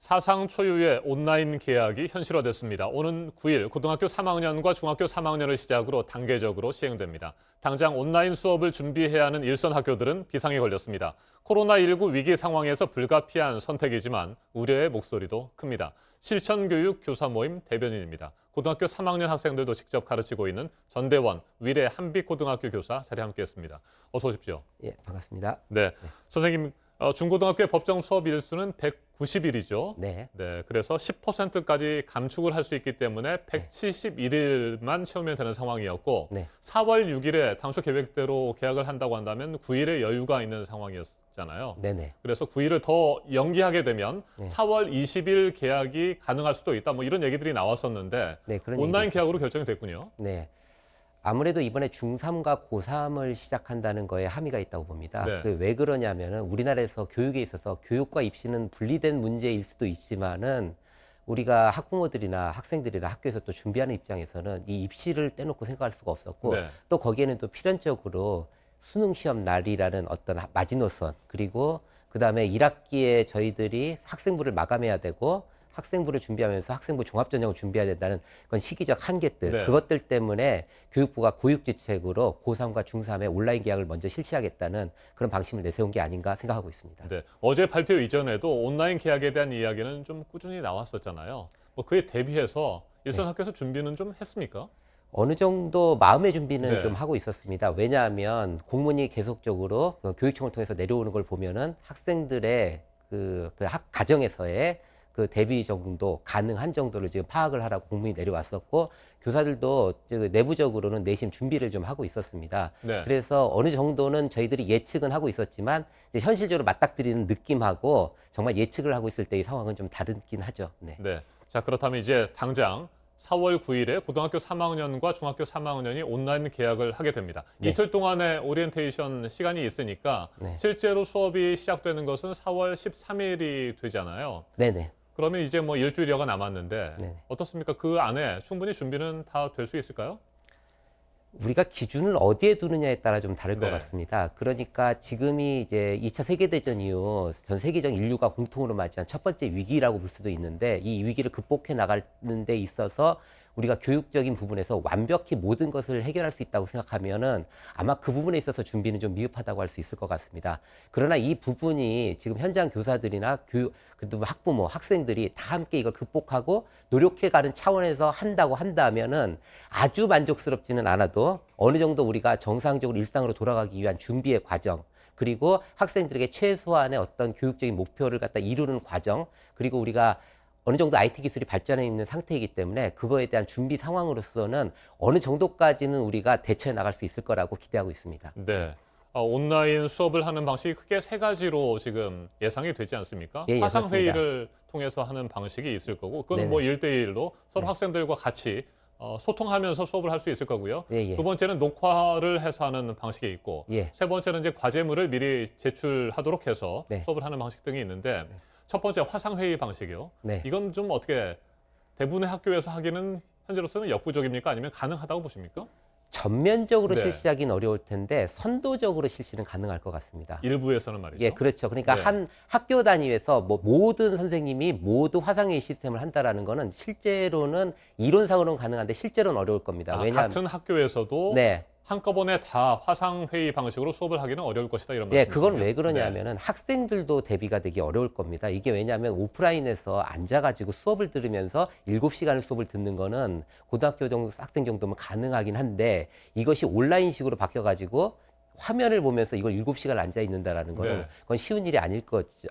사상 초유의 온라인 개학이 현실화됐습니다. 오는 9일 고등학교 3학년과 중학교 3학년을 시작으로 단계적으로 시행됩니다. 당장 온라인 수업을 준비해야 하는 일선 학교들은 비상에 걸렸습니다. 코로나19 위기 상황에서 불가피한 선택이지만 우려의 목소리도 큽니다. 실천교육 교사 모임 대변인입니다. 고등학교 3학년 학생들도 직접 가르치고 있는 전대원 위례 한빛고등학교 교사 자리에 함께했습니다. 어서 오십시오. 예, 반갑습니다. 네, 선생님. 중고등학교의 법정 수업 일수는 190일이죠. 네. 네, 그래서 10%까지 감축을 할 수 있기 때문에 171일만 채우면 되는 상황이었고 네. 4월 6일에 당초 계획대로 개학을 한다고 한다면 9일의 여유가 있는 상황이었잖아요. 네네. 그래서 9일을 더 연기하게 되면 네. 4월 20일 개학이 가능할 수도 있다. 뭐 이런 얘기들이 나왔었는데 네, 그런 온라인 얘기도 개학으로 결정이 됐군요. 네. 아무래도 이번에 중3과 고3을 시작한다는 거에 함의가 있다고 봅니다. 네. 왜 그러냐면은 우리나라에서 교육에 있어서 교육과 입시는 분리된 문제일 수도 있지만은 우리가 학부모들이나 학생들이나 학교에서 또 준비하는 입장에서는 이 입시를 떼놓고 생각할 수가 없었고 네. 또 거기에는 또 필연적으로 수능 시험 날이라는 어떤 마지노선 그리고 그다음에 1학기에 저희들이 학생부를 마감해야 되고 학생부를 준비하면서 학생부 종합전형을 준비해야 된다는 그건 시기적 한계들 네. 그것들 때문에 교육부가 고육지책으로 고3과 중3의 온라인 개학을 먼저 실시하겠다는 그런 방침을 내세운 게 아닌가 생각하고 있습니다. 네, 어제 발표 이전에도 온라인 개학에 대한 이야기는 좀 꾸준히 나왔었잖아요. 뭐 그에 대비해서 일선 학교에서 준비는 좀 했습니까? 어느 정도 마음의 준비는 네. 좀 하고 있었습니다. 왜냐하면 공문이 계속적으로 교육청을 통해서 내려오는 걸 보면은 학생들의 가정에서의 그 대비 정도, 가능한 정도를 지금 파악을 하라고 공문이 내려왔었고, 교사들도 내부적으로는 내심 준비를 좀 하고 있었습니다. 네. 그래서 어느 정도는 저희들이 예측은 하고 있었지만, 이제 현실적으로 맞닥뜨리는 느낌하고 정말 예측을 하고 있을 때의 상황은 좀 다르긴 하죠. 네. 네. 자, 그렇다면 이제 당장 4월 9일에 고등학교 3학년과 중학교 3학년이 온라인 개학을 하게 됩니다. 네. 이틀 동안의 오리엔테이션 시간이 있으니까 네. 실제로 수업이 시작되는 것은 4월 13일이 되잖아요. 네네. 그러면 이제 뭐 일주일여가 남았는데 네. 어떻습니까? 그 안에 충분히 준비는 다 될 수 있을까요? 우리가 기준을 어디에 두느냐에 따라 좀 다를 것 네. 같습니다. 그러니까 지금이 이제 2차 세계대전 이후 전 세계적 인류가 공통으로 맞이한 첫 번째 위기라고 볼 수도 있는데 이 위기를 극복해 나가는 데 있어서 우리가 교육적인 부분에서 완벽히 모든 것을 해결할 수 있다고 생각하면은 아마 그 부분에 있어서 준비는 좀 미흡하다고 할 수 있을 것 같습니다. 그러나 이 부분이 지금 현장 교사들이나 그리고 학부모, 학생들이 다 함께 이걸 극복하고 노력해가는 차원에서 한다고 한다면은 아주 만족스럽지는 않아도 어느 정도 우리가 정상적으로 일상으로 돌아가기 위한 준비의 과정, 그리고 학생들에게 최소한의 어떤 교육적인 목표를 갖다 이루는 과정, 그리고 우리가 어느 정도 IT 기술이 발전해 있는 상태이기 때문에 그거에 대한 준비 상황으로서는 어느 정도까지는 우리가 대처해 나갈 수 있을 거라고 기대하고 있습니다. 네. 온라인 수업을 하는 방식이 크게 세 가지로 지금 예상이 되지 않습니까? 예, 화상 그렇습니다. 회의를 통해서 하는 방식이 있을 거고, 그건 네네. 뭐 1대1로 서로 네. 학생들과 같이 소통하면서 수업을 할 수 있을 거고요. 예, 예. 두 번째는 녹화를 해서 하는 방식이 있고, 예. 세 번째는 이제 과제물을 미리 제출하도록 해서 네. 수업을 하는 방식 등이 있는데, 첫 번째 화상 회의 방식이요. 네. 이건 좀 어떻게 대부분의 학교에서 하기는 현재로서는 역부족입니까? 아니면 가능하다고 보십니까? 전면적으로 네. 실시하기는 어려울 텐데 선도적으로 실시는 가능할 것 같습니다. 일부에서는 말이죠. 예, 그렇죠. 그러니까 네. 한 학교 단위에서 뭐 모든 선생님이 모두 화상회의 시스템을 한다라는 거는 실제로는 이론상으로는 가능한데 실제로는 어려울 겁니다. 왜냐하면 같은 학교에서도 네. 한꺼번에 다 화상 회의 방식으로 수업을 하기는 어려울 것이다 이런 예, 말씀이시죠? 그건 왜 네. 그러냐면은 학생들도 대비가 되기 어려울 겁니다. 이게 왜냐하면 오프라인에서 앉아가지고 수업을 들으면서 7시간을 수업을 듣는 거는 고등학교 정도 학생 정도면 가능하긴 한데 이것이 온라인식으로 바뀌어가지고 화면을 보면서 이걸 7시간 앉아 있는다라는 거는 네. 그건 쉬운 일이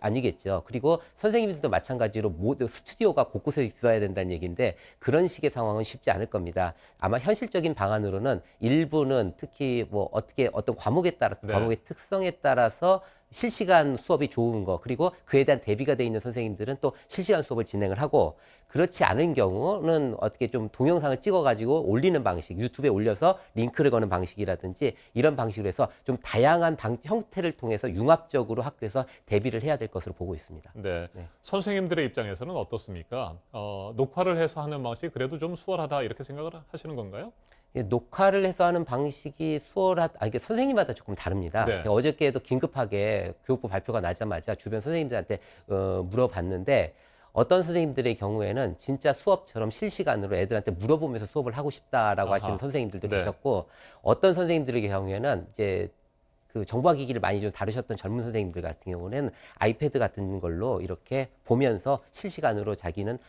아니겠죠. 그리고 선생님들도 마찬가지로 모두 스튜디오가 곳곳에 있어야 된다는 얘기인데 그런 식의 상황은 쉽지 않을 겁니다. 아마 현실적인 방안으로는 일부는 특히 뭐 어떤 과목에 따라 네. 과목의 특성에 따라서 실시간 수업이 좋은 거 그리고 그에 대한 대비가 돼 있는 선생님들은 또 실시간 수업을 진행을 하고 그렇지 않은 경우는 어떻게 좀 동영상을 찍어가지고 올리는 방식, 유튜브에 올려서 링크를 거는 방식이라든지 이런 방식으로 해서 좀 다양한 형태를 통해서 융합적으로 학교에서 대비를 해야 될 것으로 보고 있습니다. 네. 네. 선생님들의 입장에서는 어떻습니까? 녹화를 해서 하는 방식이 그래도 좀 수월하다 이렇게 생각을 하시는 건가요? 예, 녹화를 해서 하는 방식이 이게 선생님마다 조금 다릅니다. 네. 제가 어저께도 긴급하게 교육부 발표가 나자마자 주변 선생님들한테 물어봤는데 어떤 선생님들의 경우에는 진짜 수업처럼 실시간으로 애들한테 물어보면서 수업을 하고 싶다라고 아하. 하시는 선생님들도 네. 계셨고, 어떤 선생님들의 경우에는 이제 그 정보화 기기를 많이 좀 다루셨던 젊은 선생님들 같은 경우는 아이패드 같은 걸로 이렇게 보면서 실시간으로 자기는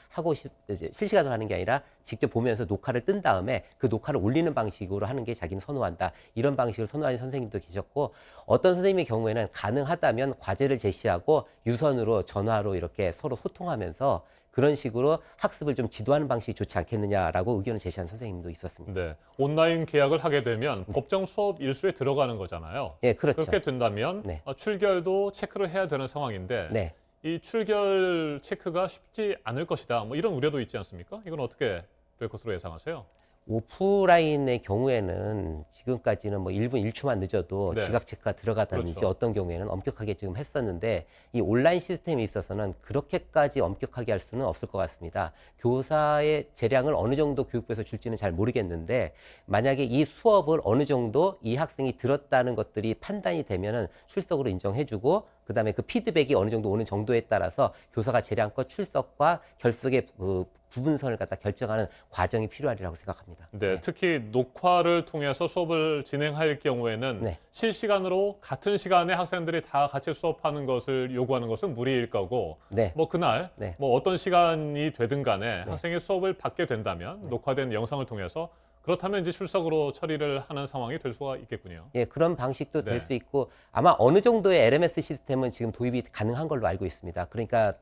이제 실시간으로 하는 게 아니라 직접 보면서 녹화를 뜬 다음에 그 녹화를 올리는 방식으로 하는 게 자기는 선호한다. 이런 방식을 선호하는 선생님도 계셨고, 어떤 선생님의 경우에는 가능하다면 과제를 제시하고 유선으로 전화로 이렇게 서로 소통하면서 그런 식으로 학습을 좀 지도하는 방식이 좋지 않겠느냐라고 의견을 제시한 선생님도 있었습니다. 네. 온라인 계약을 하게 되면 법정 수업 일수에 들어가는 거잖아요. 예, 그렇죠. 그렇게 된다면 네. 출결도 체크를 해야 되는 상황인데 네. 이 출결 체크가 쉽지 않을 것이다. 뭐 이런 우려도 있지 않습니까? 이건 어떻게 될 것으로 예상하세요? 오프라인의 경우에는 지금까지는 뭐 1분 1초만 늦어도 네. 지각 체크가 들어가다든지 그렇죠. 어떤 경우에는 엄격하게 지금 했었는데, 이 온라인 시스템에 있어서는 그렇게까지 엄격하게 할 수는 없을 것 같습니다. 교사의 재량을 어느 정도 교육부에서 줄지는 잘 모르겠는데, 만약에 이 수업을 어느 정도 이 학생이 들었다는 것들이 판단이 되면은 출석으로 인정해주고, 그다음에 그 피드백이 어느 정도 오는 정도에 따라서 교사가 재량껏 출석과 결석의 그 구분선을 갖다 결정하는 과정이 필요하리라고 생각합니다. 네, 특히 녹화를 통해서 수업을 진행할 경우에는 네. 실시간으로 같은 시간에 학생들이 다 같이 수업하는 것을 요구하는 것은 무리일 거고, 네. 뭐 그날 네. 뭐 어떤 시간이 되든 간에 네. 학생이 수업을 받게 된다면 녹화된 영상을 통해서 그렇다면 이제 출석으로 처리를 하는 상황이 될 수가 있겠군요. 예, 그런 방식도 네. 될 수 있고, 아마 어느 정도의 LMS 시스템은 지금 도입이 가능한 걸로 알고 있습니다. 그러니까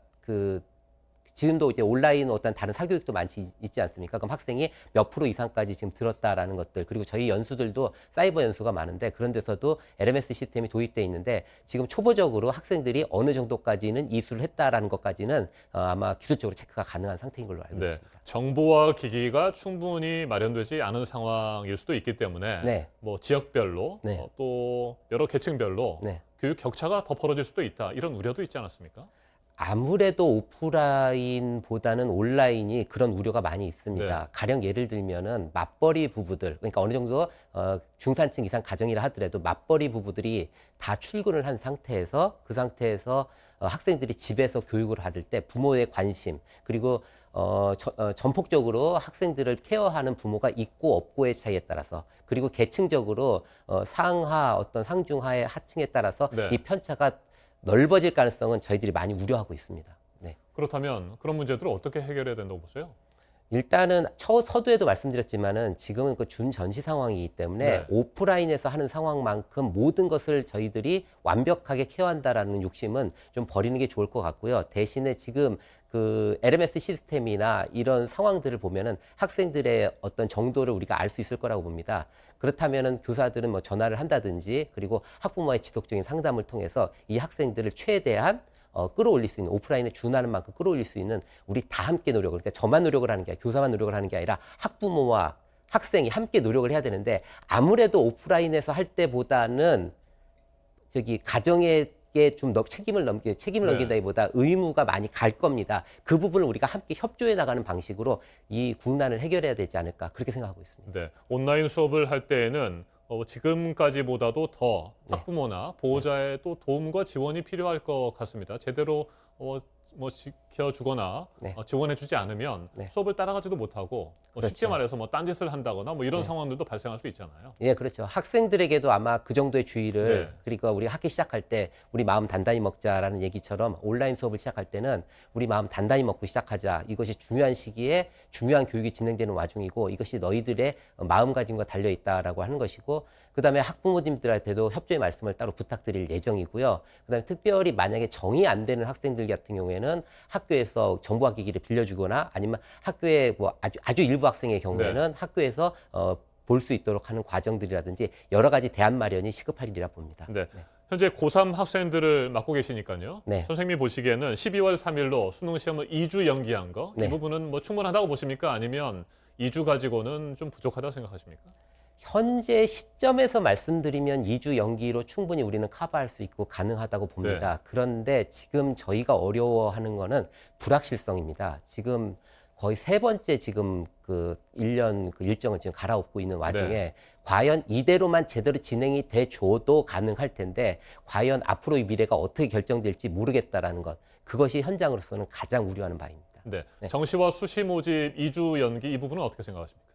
지금도 이제 온라인 어떤 다른 사교육도 있지 않습니까? 그럼 학생이 몇 프로 이상까지 지금 들었다라는 것들, 그리고 저희 연수들도 사이버 연수가 많은데 그런 데서도 LMS 시스템이 도입돼 있는데, 지금 초보적으로 학생들이 어느 정도까지는 이수를 했다라는 것까지는 아마 기술적으로 체크가 가능한 상태인 걸로 알고 네, 있습니다. 정보와 기기가 충분히 마련되지 않은 상황일 수도 있기 때문에 네. 뭐 지역별로 네. 또 여러 계층별로 네. 교육 격차가 더 벌어질 수도 있다. 이런 우려도 있지 않았습니까? 아무래도 오프라인보다는 온라인이 그런 우려가 많이 있습니다. 네. 가령 예를 들면은 맞벌이 부부들, 그러니까 어느 정도 중산층 이상 가정이라 하더라도 맞벌이 부부들이 다 출근을 한 상태에서, 그 상태에서 학생들이 집에서 교육을 받을 때 부모의 관심, 그리고 전폭적으로 학생들을 케어하는 부모가 있고 없고의 차이에 따라서, 그리고 계층적으로 상하, 어떤 상중하의 하층에 따라서 네. 이 편차가 넓어질 가능성은 저희들이 많이 우려하고 있습니다. 네. 그렇다면 그런 문제들을 어떻게 해결해야 된다고 보세요? 일단은 서두에도 말씀드렸지만은 지금은 그 준전시 상황이기 때문에 네. 오프라인에서 하는 상황만큼 모든 것을 저희들이 완벽하게 케어한다라는 욕심은 좀 버리는 게 좋을 것 같고요. 대신에 지금 그 LMS 시스템이나 이런 상황들을 보면은 학생들의 어떤 정도를 우리가 알 수 있을 거라고 봅니다. 그렇다면은 교사들은 뭐 전화를 한다든지, 그리고 학부모의 지속적인 상담을 통해서 이 학생들을 최대한 끌어올릴 수 있는, 오프라인에 준하는 만큼 끌어올릴 수 있는, 우리 다 함께 노력을, 그러니까 저만 노력을 하는 게 아니라, 교사만 노력을 하는 게 아니라 학부모와 학생이 함께 노력을 해야 되는데, 아무래도 오프라인에서 할 때보다는 가정에 좀 책임을 네. 넘긴다기보다 의무가 많이 갈 겁니다. 그 부분을 우리가 함께 협조해 나가는 방식으로 이 국난을 해결해야 되지 않을까, 그렇게 생각하고 있습니다. 네, 온라인 수업을 할 때에는 지금까지보다도 더 네. 학부모나 보호자의 또 도움과 지원이 필요할 것 같습니다. 제대로 뭐 지켜주거나 네. 지원해주지 않으면 네. 수업을 따라가지도 못하고 쉽게 그렇죠. 말해서 뭐 딴짓을 한다거나 뭐 이런 네. 상황들도 발생할 수 있잖아요. 예, 그렇죠. 학생들에게도 아마 그 정도의 주의를, 네. 그러니까 우리 학기 시작할 때 우리 마음 단단히 먹자라는 얘기처럼 온라인 수업을 시작할 때는 우리 마음 단단히 먹고 시작하자. 이것이 중요한 시기에 중요한 교육이 진행되는 와중이고, 이것이 너희들의 마음가짐과 달려있다라고 하는 것이고, 그 다음에 학부모님들한테도 협조의 말씀을 따로 부탁드릴 예정이고요. 그 다음에 특별히 만약에 정이 안 되는 학생들 같은 경우에는 학교에서 정보화 기기를 빌려주거나, 아니면 학교에 뭐 아주 일부 학생의 경우에는 학교에서 볼 수 있도록 하는 과정들이라든지 여러 가지 대안 마련이 시급할 일이라 봅니다. 네. 현재 고3 학생들을 맡고 계시니까요. 네. 선생님이 보시기에는 12월 3일로 수능 시험을 2주 연기한 거, 이 네. 부분은 뭐 충분하다고 보십니까? 아니면 2주 가지고는 좀 부족하다고 생각하십니까? 현재 시점에서 말씀드리면 2주 연기로 충분히 우리는 커버할 수 있고 가능하다고 봅니다. 그런데 지금 저희가 어려워하는 거는 불확실성입니다. 지금 거의 3번째 지금 그 1년 그 일정을 지금 갈아엎고 있는 와중에 네. 과연 이대로만 제대로 진행이 돼 줘도 가능할 텐데, 과연 앞으로의 미래가 어떻게 결정될지 모르겠다라는 것. 그것이 현장으로서는 가장 우려하는 바입니다. 네. 네. 정시와 수시 모집 2주 연기 이 부분은 어떻게 생각하십니까?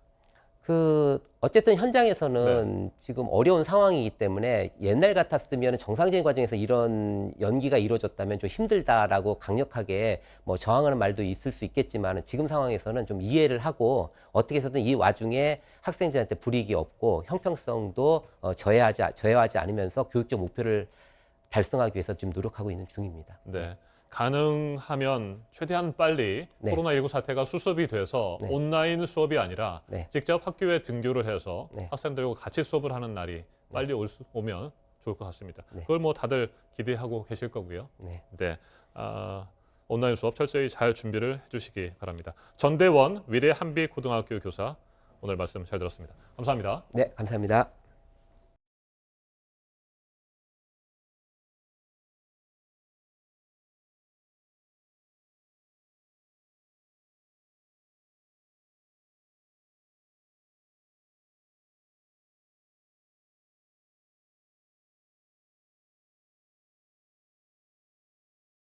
어쨌든 현장에서는 지금 어려운 상황이기 때문에 옛날 같았으면 정상적인 과정에서 이런 연기가 이루어졌다면 좀 힘들다라고 강력하게 뭐 저항하는 말도 있을 수 있겠지만 지금 상황에서는 좀 이해를 하고 어떻게 해서든 이 와중에 학생들한테 불이익이 없고 형평성도 저해하지 않으면서 교육적 목표를 달성하기 위해서 지금 노력하고 있는 중입니다. 네. 가능하면 최대한 빨리 네. 코로나19 사태가 수습이 돼서 네. 온라인 수업이 아니라 네. 직접 학교에 등교를 해서 네. 학생들과 같이 수업을 하는 날이 빨리 오면 좋을 것 같습니다. 네. 그걸 뭐 다들 기대하고 계실 거고요. 네. 네. 온라인 수업 철저히 잘 준비를 해주시기 바랍니다. 전대원 위례 한빛고등학교 교사 오늘 말씀 잘 들었습니다. 감사합니다. 네, 감사합니다.